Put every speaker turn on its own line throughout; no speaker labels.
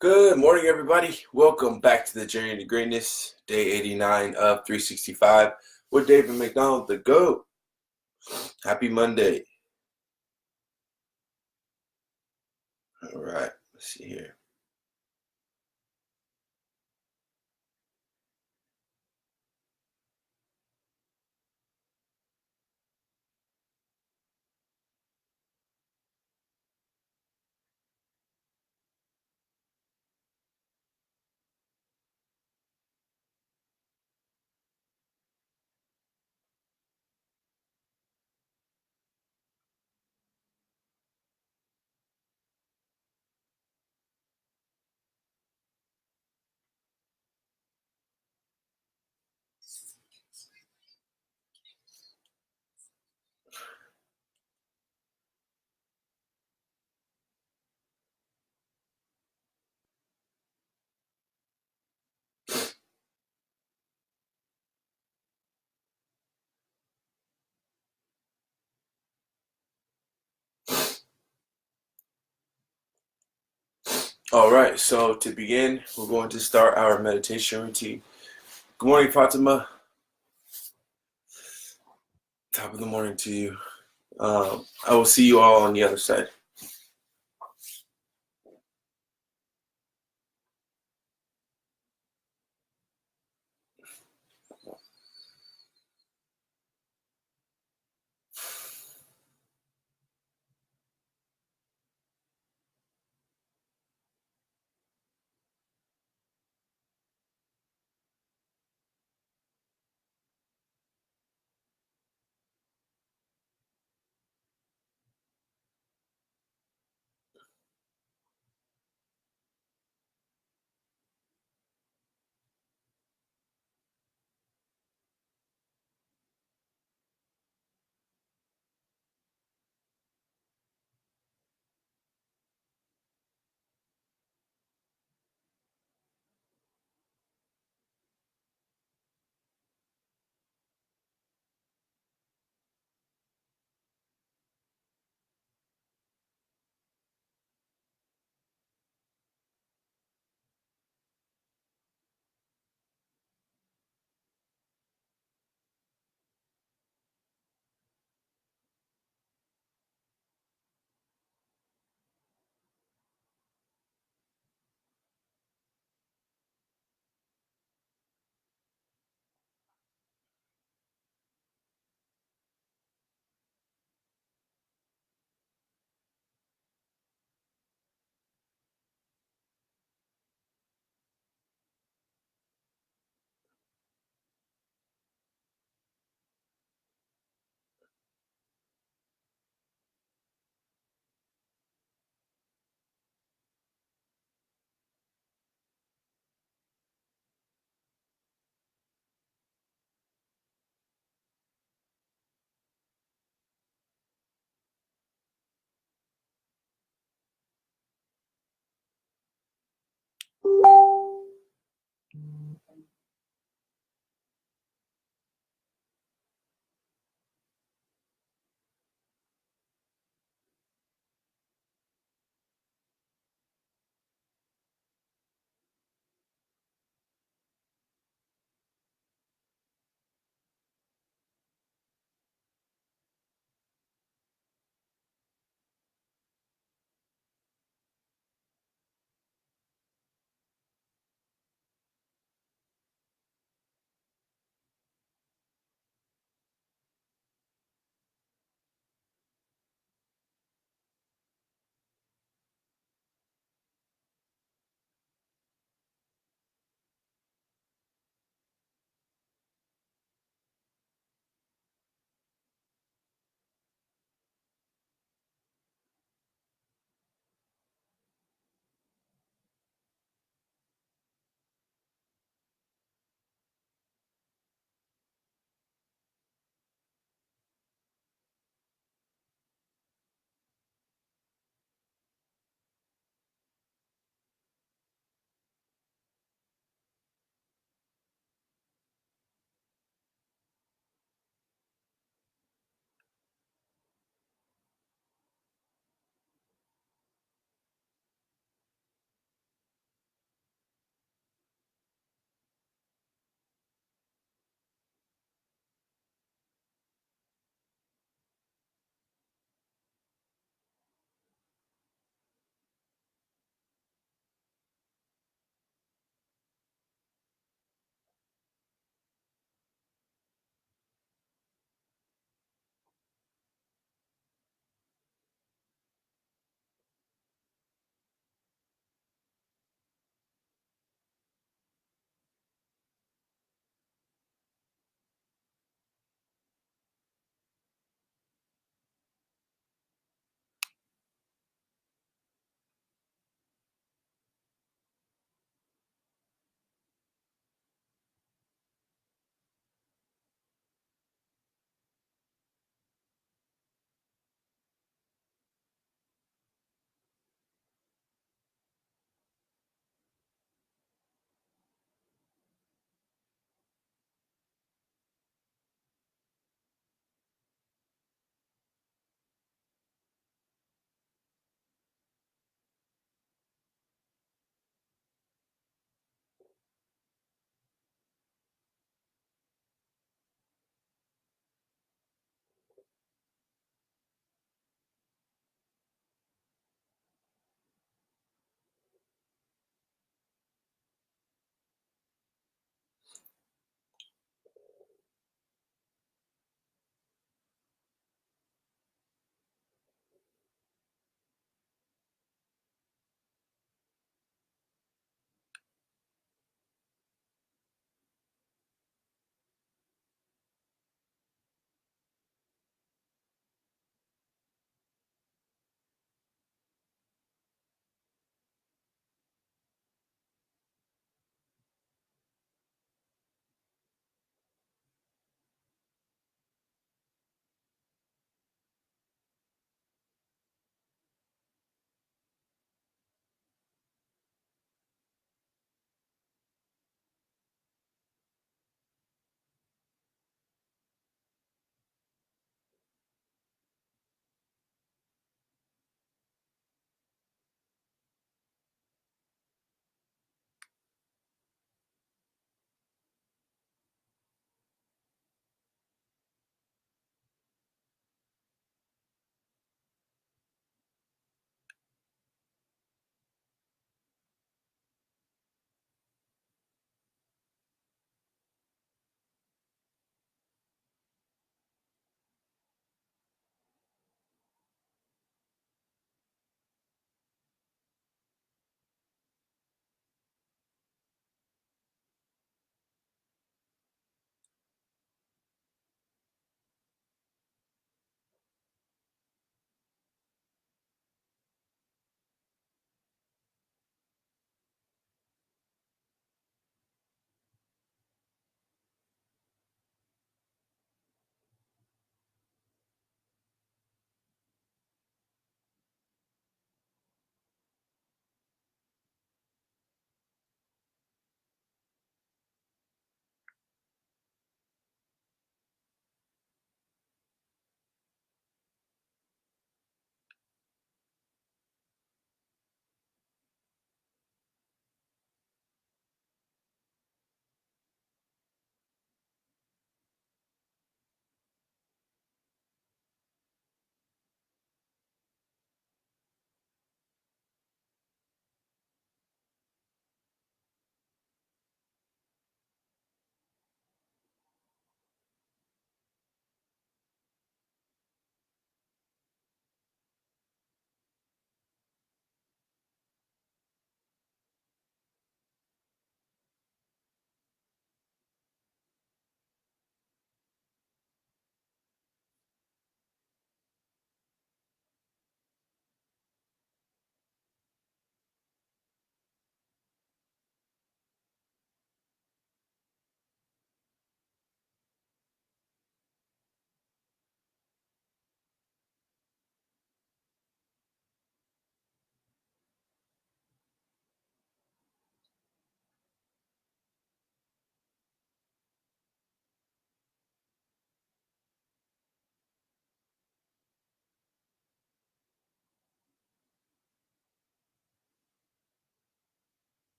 Good morning, everybody. Welcome back to the Journey to Greatness, day 89 of 365 with David McDonald, the GOAT. Happy Monday. All right, let's see here. All right, so to begin, we're going to start our meditation routine. Good morning, Fatima. Top of the morning to you. I will see you all on the other side.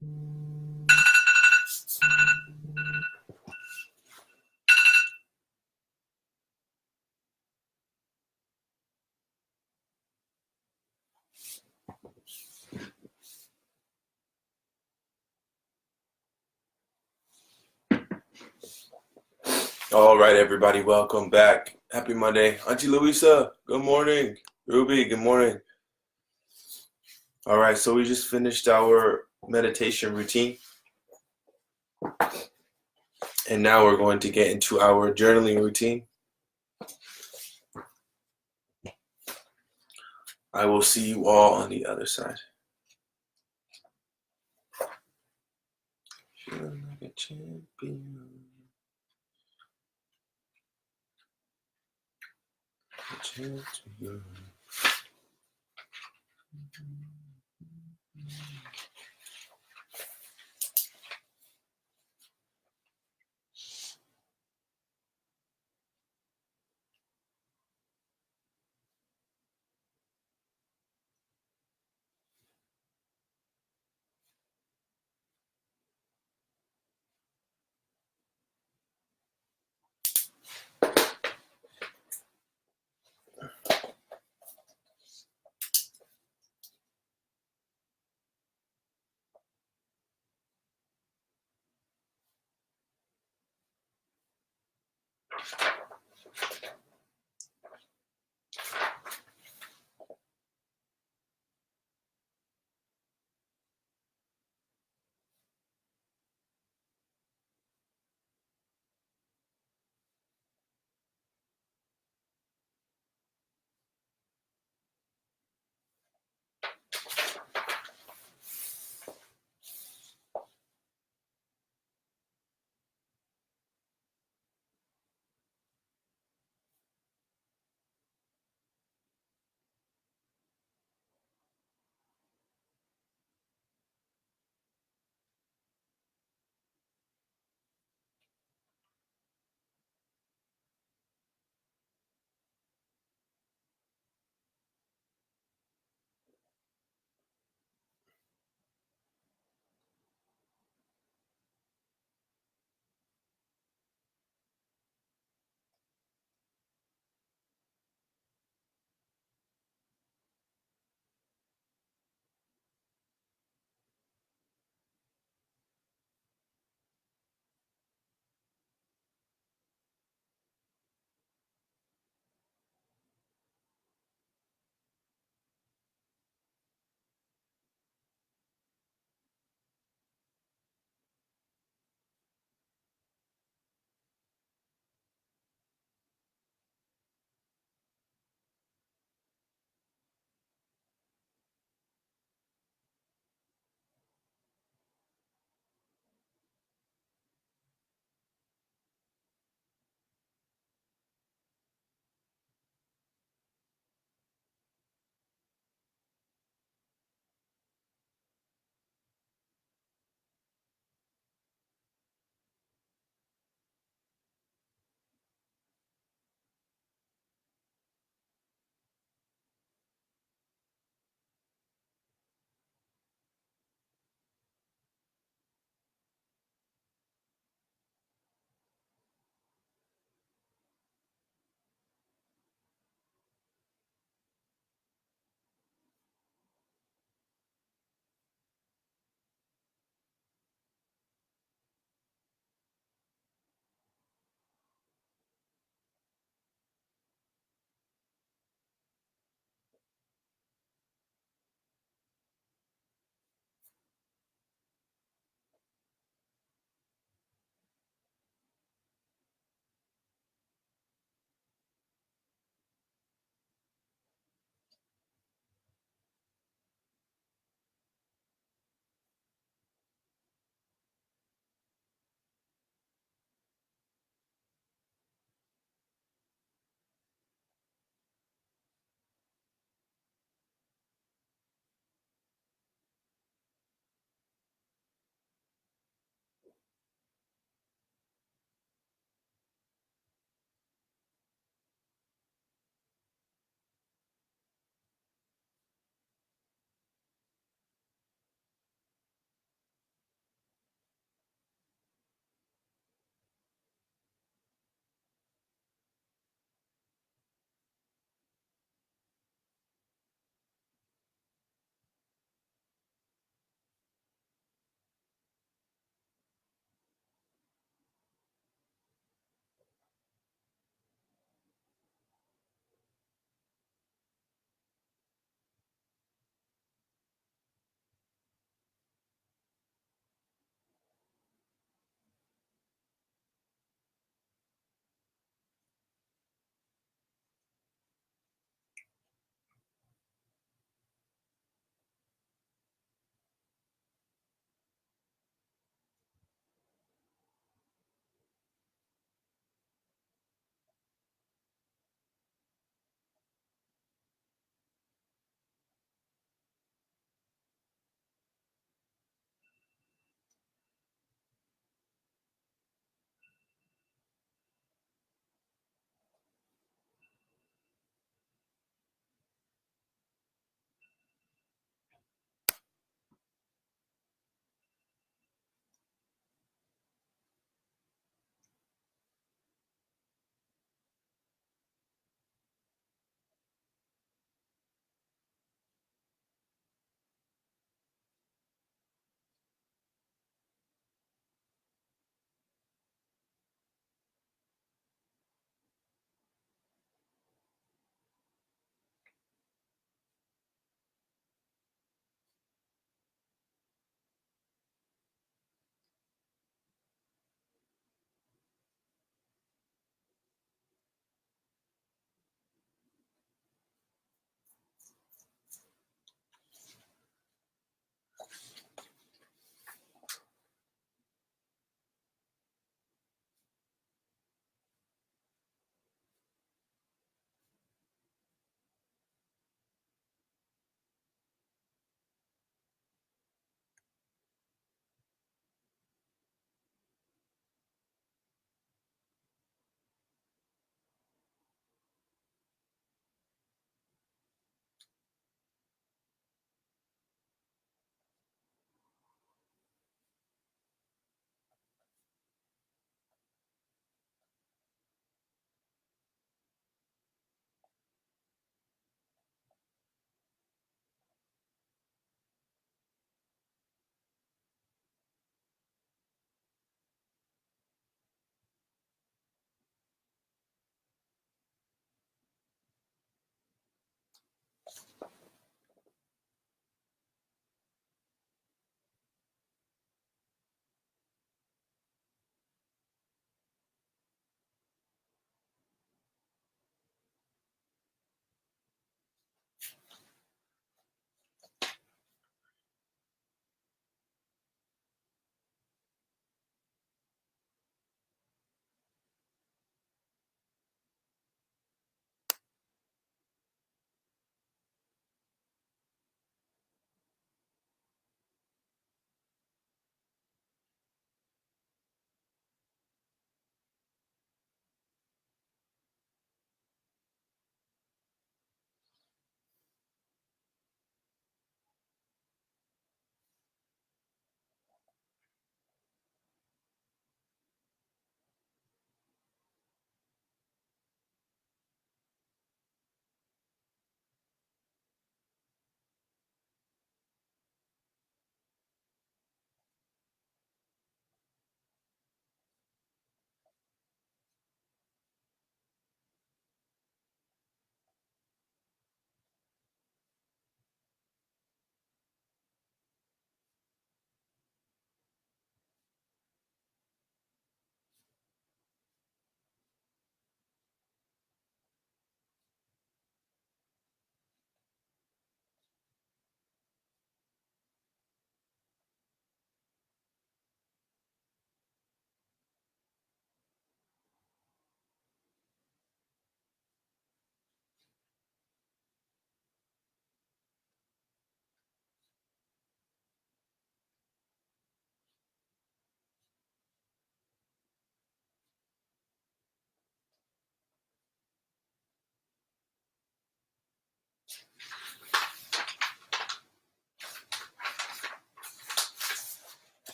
All right, everybody, welcome back. Happy Monday. Auntie Louisa, good morning. Ruby, good morning. All right, so we just finished our meditation routine. And now we're going to get into our journaling routine. I will see you all on the other side. Feeling like a champion. A champion.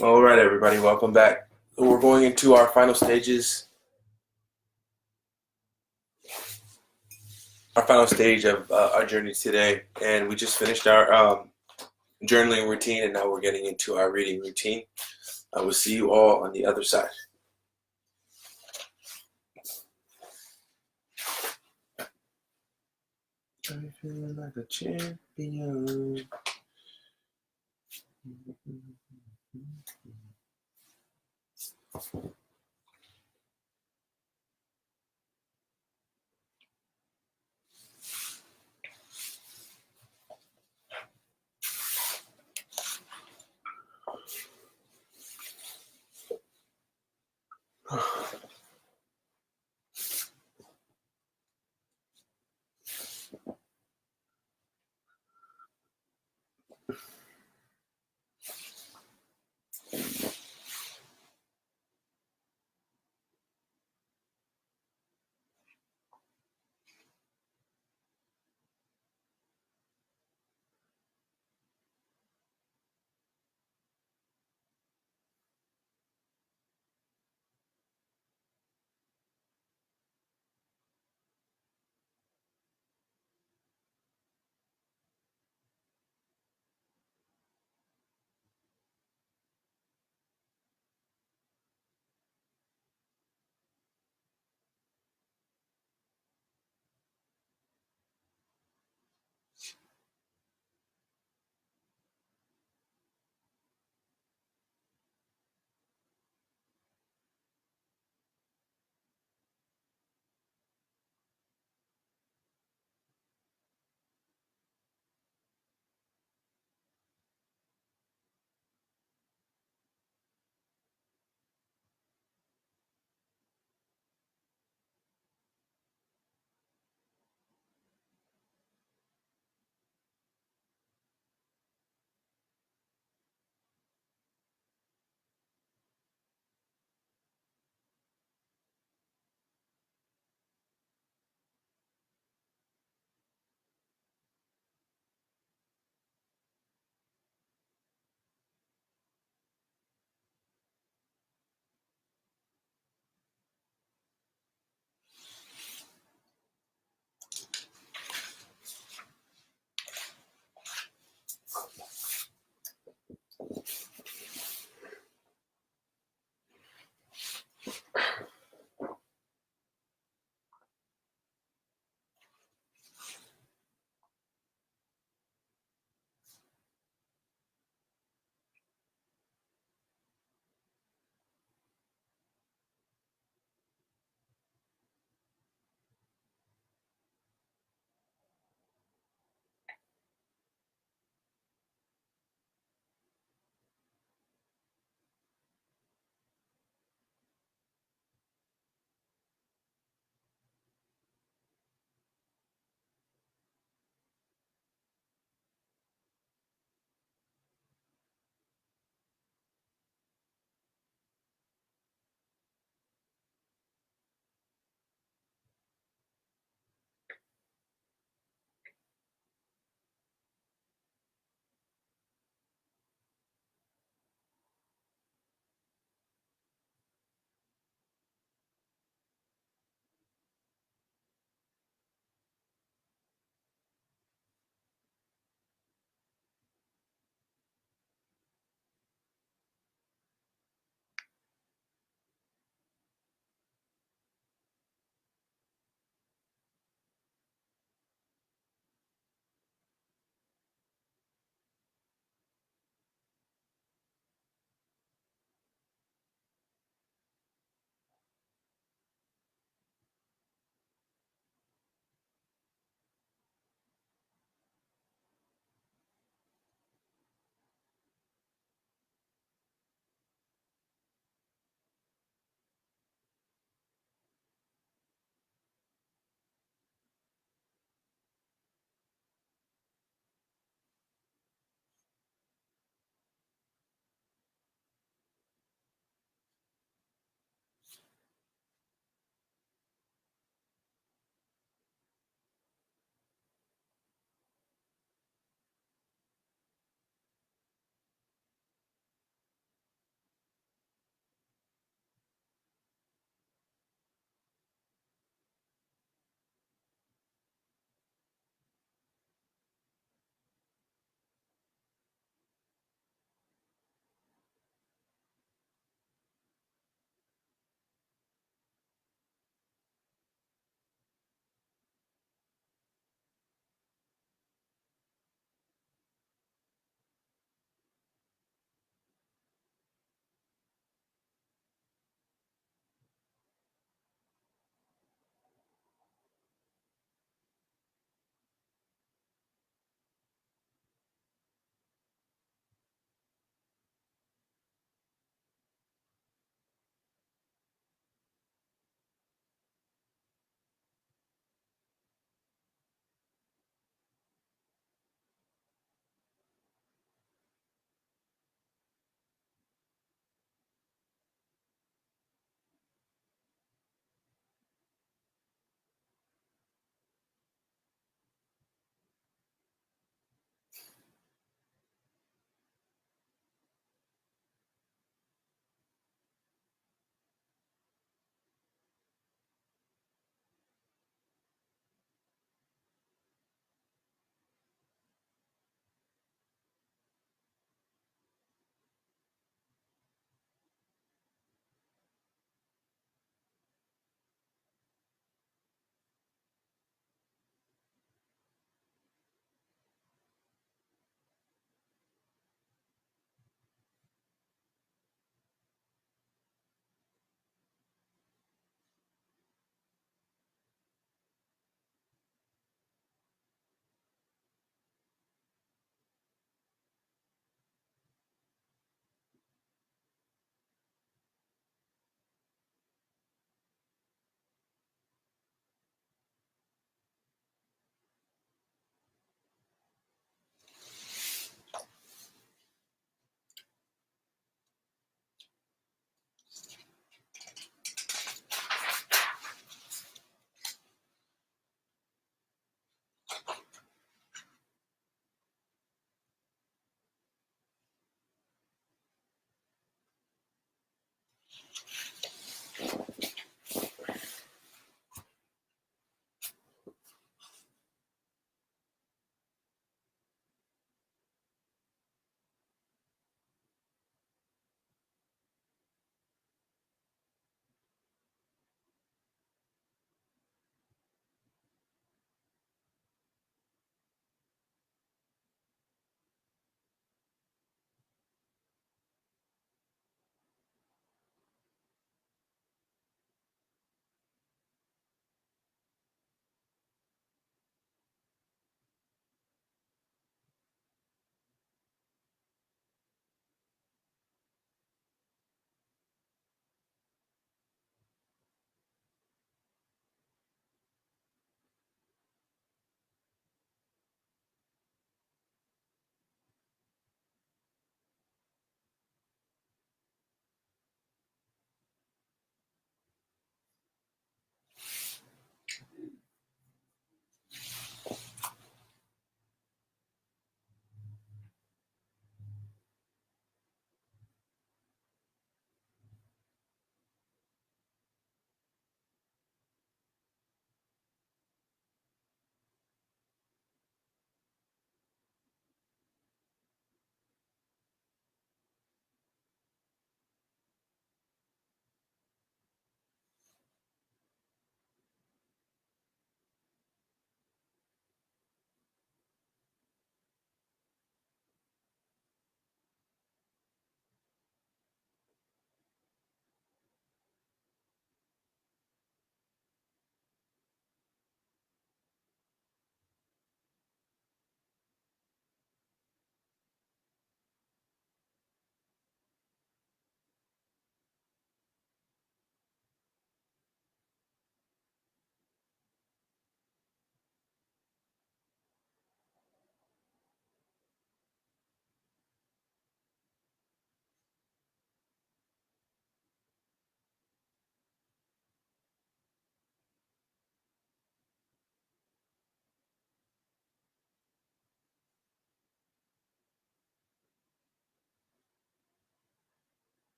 All right, everybody, welcome back. We're going into our final stages, our final stage of our journey today, and we just finished our journaling routine, and now we're getting into our reading routine. I will see you all on the other side. I'm feeling like a champion.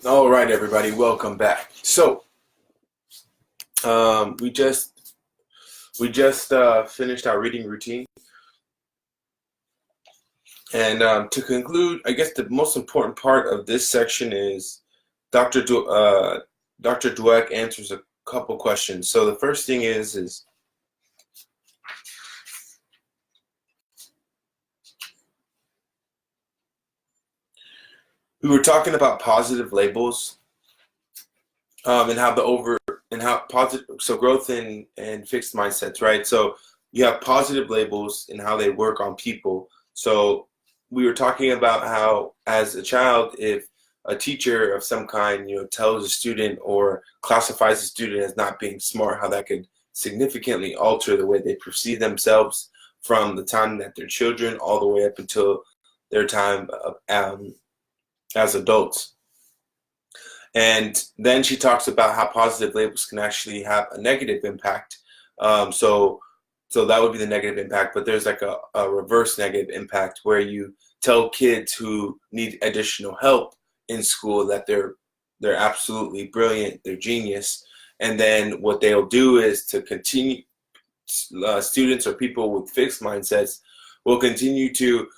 All right, everybody, welcome back. So, we just finished our reading routine, and to conclude, I guess the most important part of this section is Dr. Dweck answers a couple questions. So the first thing is we were talking about positive labels, and how positive, so growth and fixed mindsets, right? So you have positive labels and how they work on people. So we were talking about how, as a child, if a teacher of some kind, tells a student or classifies a student as not being smart, how that could significantly alter the way they perceive themselves from the time that they're children all the way up until their time as adults. And then she talks about how positive labels can actually have a negative impact. So that would be the negative impact, but there's like a reverse negative impact where you tell kids who need additional help in school that they're absolutely brilliant, they're genius, and then what they'll do is to continue. Students or people with fixed mindsets will continue to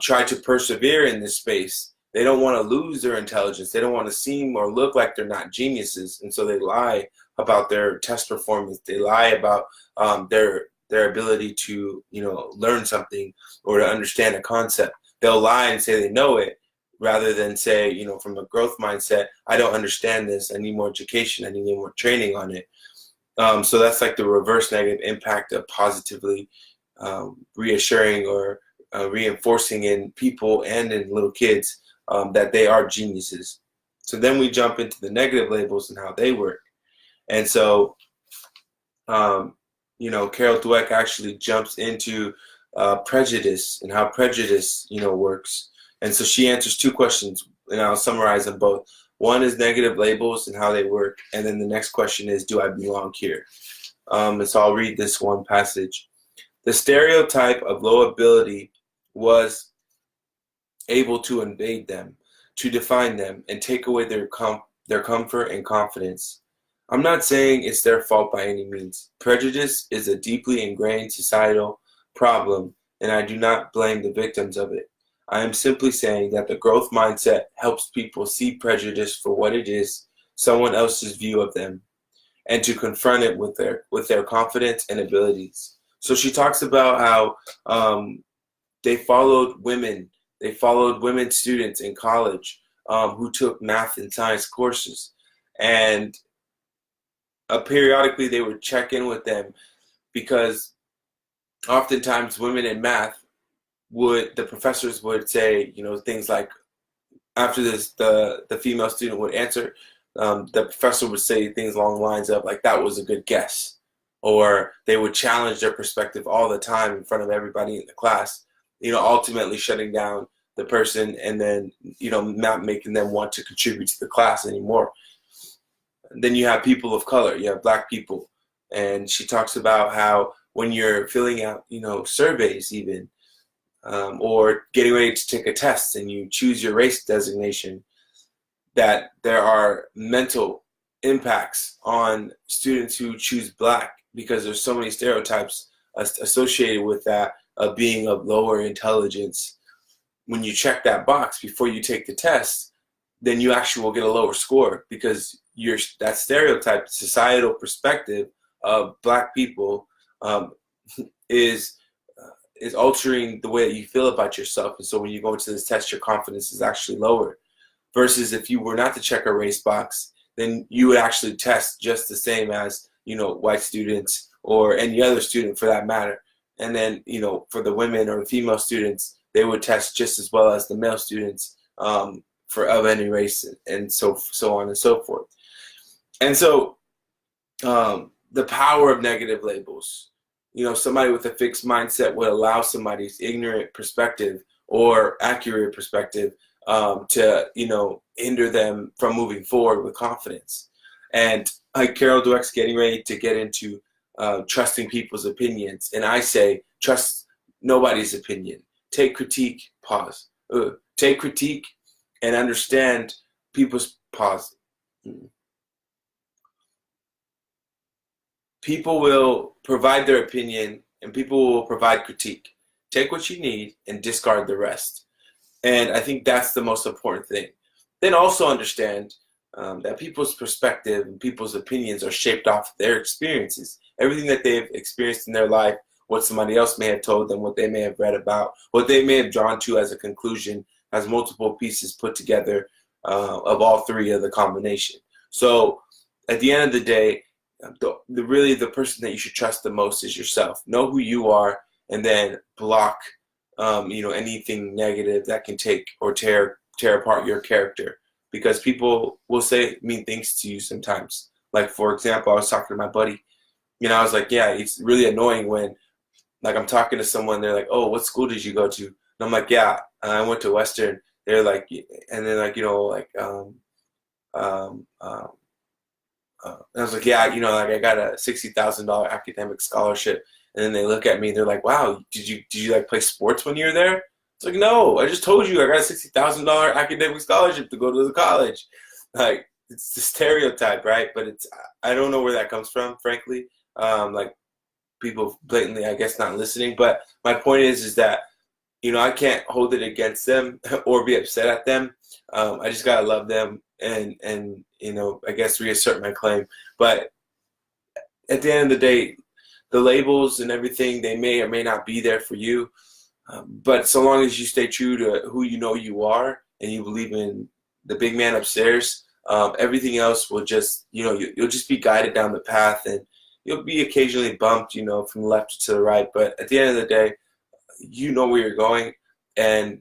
try to persevere in this space. They don't want to lose their intelligence. They don't want to seem or look like they're not geniuses, and so they lie about their test performance. They lie about their ability to learn something or to understand a concept. They'll lie and say they know it, rather than say, from a growth mindset, I don't understand this. I need more education. I need more training on it. So that's like the reverse negative impact of positively reassuring or reinforcing in people and in little kids that they are geniuses. So then we jump into the negative labels and how they work. And so, Carol Dweck actually jumps into prejudice and how prejudice, works. And so she answers two questions, and I'll summarize them both. One is negative labels and how they work, and then the next question is, do I belong here? And so I'll read this one passage. The stereotype of low ability was able to invade them, to define them, and take away their comfort and confidence. I'm not saying it's their fault by any means. Prejudice is a deeply ingrained societal problem, and I do not blame the victims of it. I am simply saying that the growth mindset helps people see prejudice for what it is, someone else's view of them, and to confront it with their confidence and abilities. So she talks about how they followed women students in college who took math and science courses, and periodically they would check in with them, because oftentimes women in math, the professors would say, things like, after this, the female student would answer, the professor would say things along the lines of, like, that was a good guess. Or they would challenge their perspective all the time in front of everybody in the class, ultimately shutting down the person and then, not making them want to contribute to the class anymore. And then you have people of color, you have Black people. And she talks about how when you're filling out, surveys even, or getting ready to take a test and you choose your race designation, that there are mental impacts on students who choose Black, because there's so many stereotypes associated with that, of being of lower intelligence. When you check that box before you take the test, then you actually will get a lower score, because that stereotype, societal perspective of Black people is altering the way that you feel about yourself. And so when you go into this test, your confidence is actually lower. Versus if you were not to check a race box, then you would actually test just the same as, white students or any other student for that matter. And then, for the women or female students, they would test just as well as the male students of any race, and so on and so forth. And so the power of negative labels. Somebody with a fixed mindset would allow somebody's ignorant perspective or accurate perspective to, hinder them from moving forward with confidence. And like Carol Dweck's getting ready to get into trusting people's opinions. And I say, trust nobody's opinion. Take critique, pause. Take critique and understand people's pause. People will provide their opinion and people will provide critique. Take what you need and discard the rest. And I think that's the most important thing. Then also understand that people's perspective and people's opinions are shaped off their experiences. Everything that they've experienced in their life, what somebody else may have told them, what they may have read about, what they may have drawn to as a conclusion, has multiple pieces put together of all three of the combination. So at the end of the day, really the person that you should trust the most is yourself. Know who you are, and then block anything negative that can take or tear apart your character, because people will say mean things to you sometimes. Like, for example, I was talking to my buddy, I was like, yeah, it's really annoying when, like, I'm talking to someone, they're like, oh, what school did you go to? And I'm like, yeah, I went to Western. They're like, and then like, and I was like, yeah, like I got a $60,000 academic scholarship. And then they look at me, they're like, wow, did you like play sports when you were there? It's like, no, I just told you I got a $60,000 academic scholarship to go to the college. Like, it's the stereotype, right? But I don't know where that comes from, frankly. Like, people blatantly, I guess, not listening. But my point is that, I can't hold it against them or be upset at them. I just gotta love them and I guess reassert my claim. But at the end of the day, the labels and everything, they may or may not be there for you. But so long as you stay true to who you are and you believe in the big man upstairs, everything else will just, you'll just be guided down the path, and you'll be occasionally bumped, from the left to the right. But at the end of the day, you know where you're going. And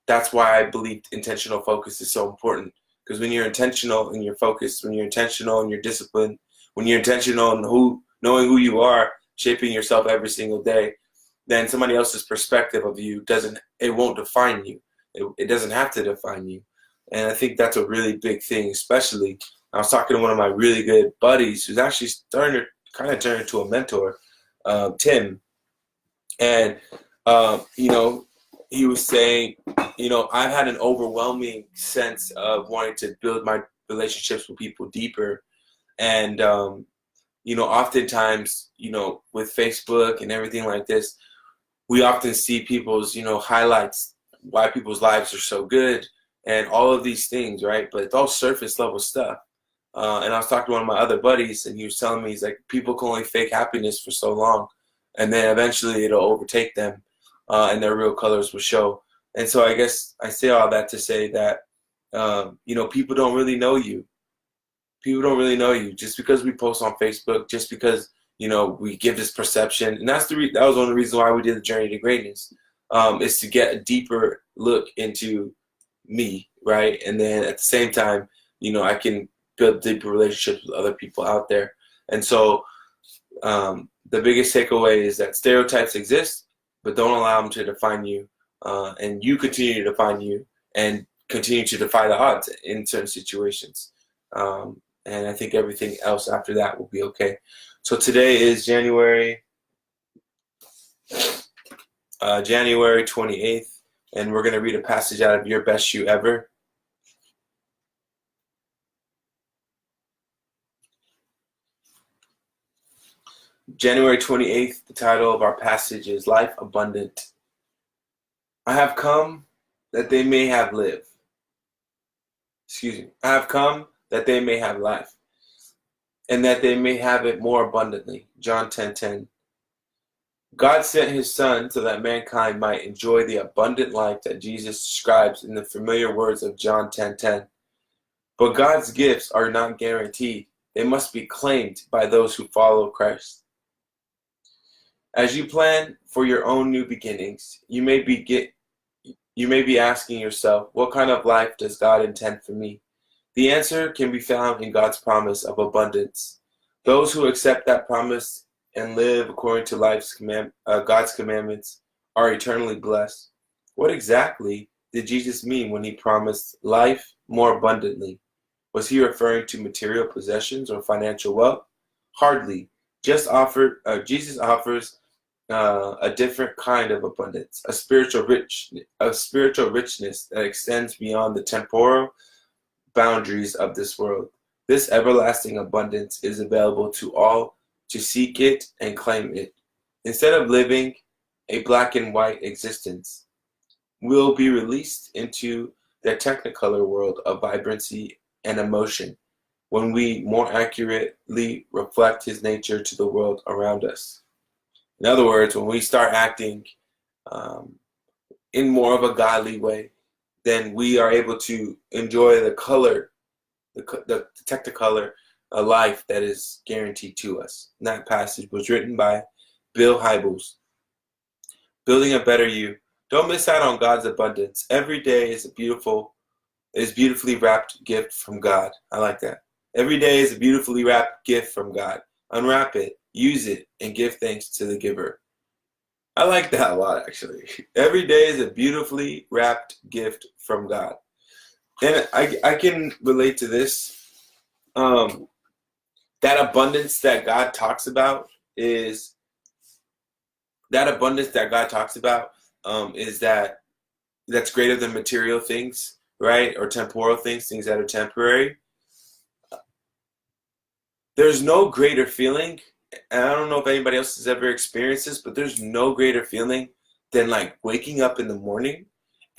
that's why I believe intentional focus is so important. Because when you're intentional and you're focused, when you're intentional and you're disciplined, when you're intentional and knowing who you are, shaping yourself every single day, then somebody else's perspective of you won't define you. It doesn't have to define you. And I think that's a really big thing. Especially, I was talking to one of my really good buddies who's actually starting to kind of turn into a mentor, Tim. And he was saying, I've had an overwhelming sense of wanting to build my relationships with people deeper. And oftentimes, with Facebook and everything like this, we often see people's, highlights, why people's lives are so good and all of these things, right? But it's all surface level stuff. And I was talking to one of my other buddies, and he was telling me, he's like, people can only fake happiness for so long, and then eventually it'll overtake them, and their real colors will show. And so I guess I say all that to say that, people don't really know you. People don't really know you just because we post on Facebook, just because, we give this perception. And that was one of the reasons why we did the Journey to Greatness, is to get a deeper look into me, right? And then at the same time, I can build deeper relationships with other people out there. And so the biggest takeaway is that stereotypes exist, but don't allow them to define you. And you continue to define you and continue to defy the odds in certain situations. And I think everything else after that will be okay. So today is January 28th, and we're going to read a passage out of Your Best You Ever. January 28th, the title of our passage is Life Abundant. I have come that they may have I have come that they may have life, and that they may have it more abundantly. John 10:10. God sent his Son so that mankind might enjoy the abundant life that Jesus describes in the familiar words of John 10:10. But God's gifts are not guaranteed. They must be claimed by those who follow Christ. As you plan for your own new beginnings, you may be asking yourself, what kind of life does God intend for me? The answer can be found in God's promise of abundance. Those who accept that promise and live according to God's commandments are eternally blessed. What exactly did Jesus mean when he promised life more abundantly? Was he referring to material possessions or financial wealth? Hardly. Jesus offers a different kind of abundance, a spiritual richness that extends beyond the temporal, boundaries of this world. This everlasting abundance is available to all to seek it and claim it. Instead of living a black and white existence, we'll be released into the technicolor world of vibrancy and emotion when we more accurately reflect his nature to the world around us. In other words, when we start acting in more of a godly way, then we are able to enjoy the color, the technicolor life that is guaranteed to us. And that passage was written by Bill Hybels. Building a better you. Don't miss out on God's abundance. Every day is beautifully wrapped gift from God. I like that. Every day is a beautifully wrapped gift from God. Unwrap it, use it, and give thanks to the giver. I like that a lot, actually. Every day is a beautifully wrapped gift from God. And I can relate to this. That abundance that God talks about is that's greater than material things, right? Or temporal things that are temporary. There's no greater feeling, and I don't know if anybody else has ever experienced this, but there's no greater feeling than like waking up in the morning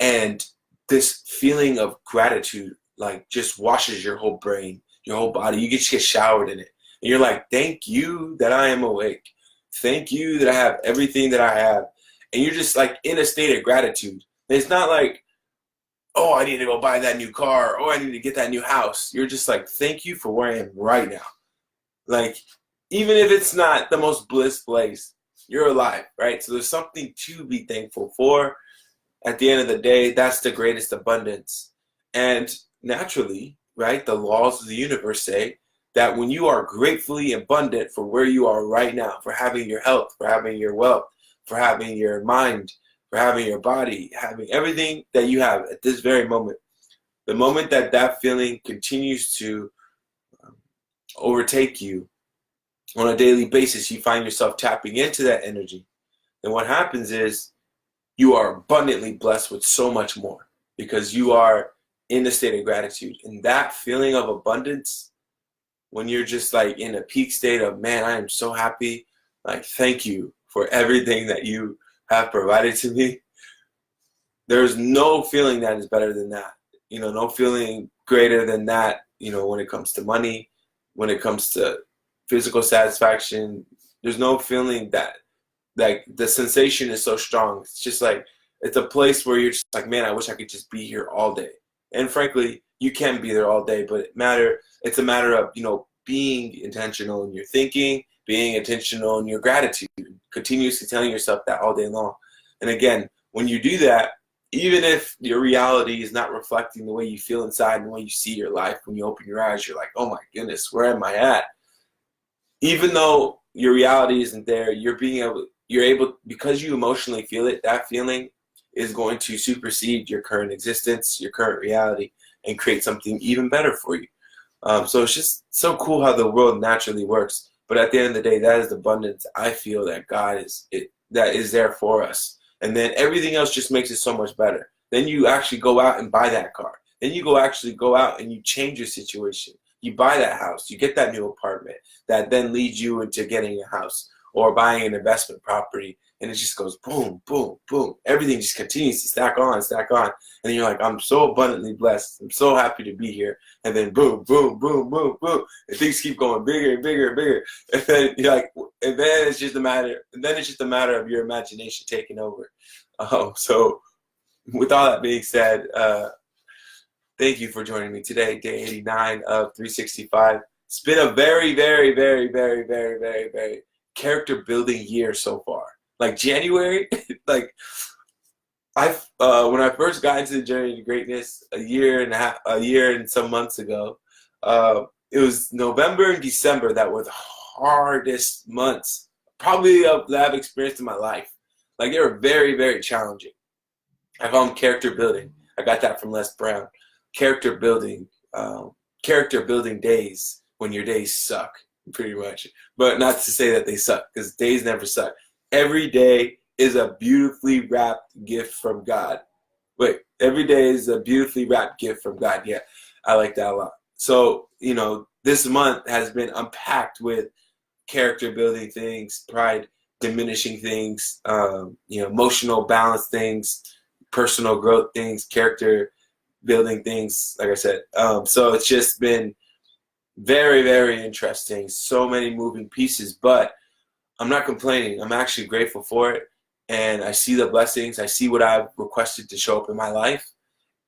and this feeling of gratitude like just washes your whole brain, your whole body. You just get showered in it. And you're like, thank you that I am awake. Thank you that I have everything that I have. And you're just like in a state of gratitude. And it's not like, oh, I need to go buy that new car. Oh, I need to get that new house. You're just like, thank you for where I am right now. Like, even if it's not the most bliss place, you're alive, right? So there's something to be thankful for. At the end of the day, that's the greatest abundance. And naturally, right, the laws of the universe say that when you are gratefully abundant for where you are right now, for having your health, for having your wealth, for having your mind, for having your body, having everything that you have at this very moment, the moment that that feeling continues to overtake you on a daily basis, you find yourself tapping into that energy. And what happens is you are abundantly blessed with so much more because you are in a state of gratitude. And that feeling of abundance, when you're just like in a peak state of, man, I am so happy, like, thank you for everything that you have provided to me. There's no feeling that is better than that. You know, no feeling greater than that, you know, when it comes to money, when it comes to physical satisfaction. There's no feeling that, like, the sensation is so strong. It's just like, it's a place where you're just like, man, I wish I could just be here all day. And frankly, you can be there all day, but it's a matter of, you know, being intentional in your thinking, being intentional in your gratitude, continuously telling yourself that all day long. And again, when you do that, even if your reality is not reflecting the way you feel inside and the way you see your life, when you open your eyes, you're like, oh my goodness, where am I at? Even though your reality isn't there, you're able, because you emotionally feel it, that feeling is going to supersede your current existence, your current reality, and create something even better for you. So it's just so cool how the world naturally works. But at the end of the day, that is the abundance I feel that that is there for us. And then everything else just makes it so much better. Then you actually go out and buy that car. Then you go out and you change your situation. You buy that house. You get that new apartment that then leads you into getting a house or buying an investment property. And it just goes boom, boom, boom. Everything just continues to stack on, stack on. And then you're like, I'm so abundantly blessed. I'm so happy to be here. And then boom, boom, boom, boom, boom. And things keep going bigger and bigger and bigger. And then you're like, and then it's just a matter of your imagination taking over. So with all that being said, thank you for joining me today, day 89 of 365. It's been a very, very, very, very, very, very, very character building year so far. Like January, like when I first got into the journey to greatness a year and some months ago, it was November and December that were the hardest months probably that I've experienced in my life. Like they were very, very challenging. I call them character building. I got that from Les Brown. Character building days when your days suck, pretty much. But not to say that they suck, because days never suck. Every day is a beautifully wrapped gift from God. Wait, every day is a beautifully wrapped gift from God. Yeah. I like that a lot. So, this month has been unpacked with character building things, pride diminishing things, emotional balance things, personal growth things, character building things, like I said. So it's just been very, very interesting. So many moving pieces, but I'm not complaining. I'm actually grateful for it. And I see the blessings. I see what I've requested to show up in my life.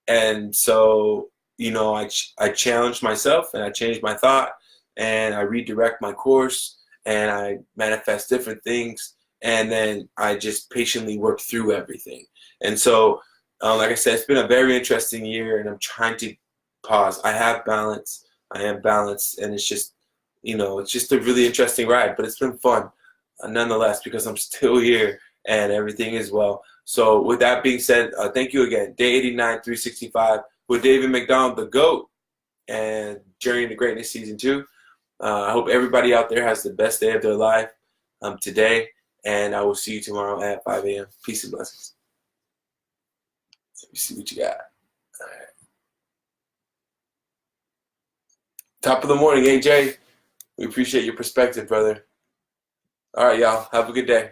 And so, I challenged myself and I changed my thought and I redirect my course and I manifest different things. And then I just patiently work through everything. And so, like I said, it's been a very interesting year and I'm trying to pause. I have balance. I am balanced. And it's just, it's just a really interesting ride, but it's been fun nonetheless because I'm still here and everything is well. So with that being said, thank you again. Day 89, 365 with David McDonald, the GOAT, and Journey to Greatness Season 2. I hope everybody out there has the best day of their life today, and I will see you tomorrow at 5 a.m. Peace and blessings. Let me see what you got. All right. Top of the morning, AJ. We appreciate your perspective, brother. All right, y'all. Have a good day.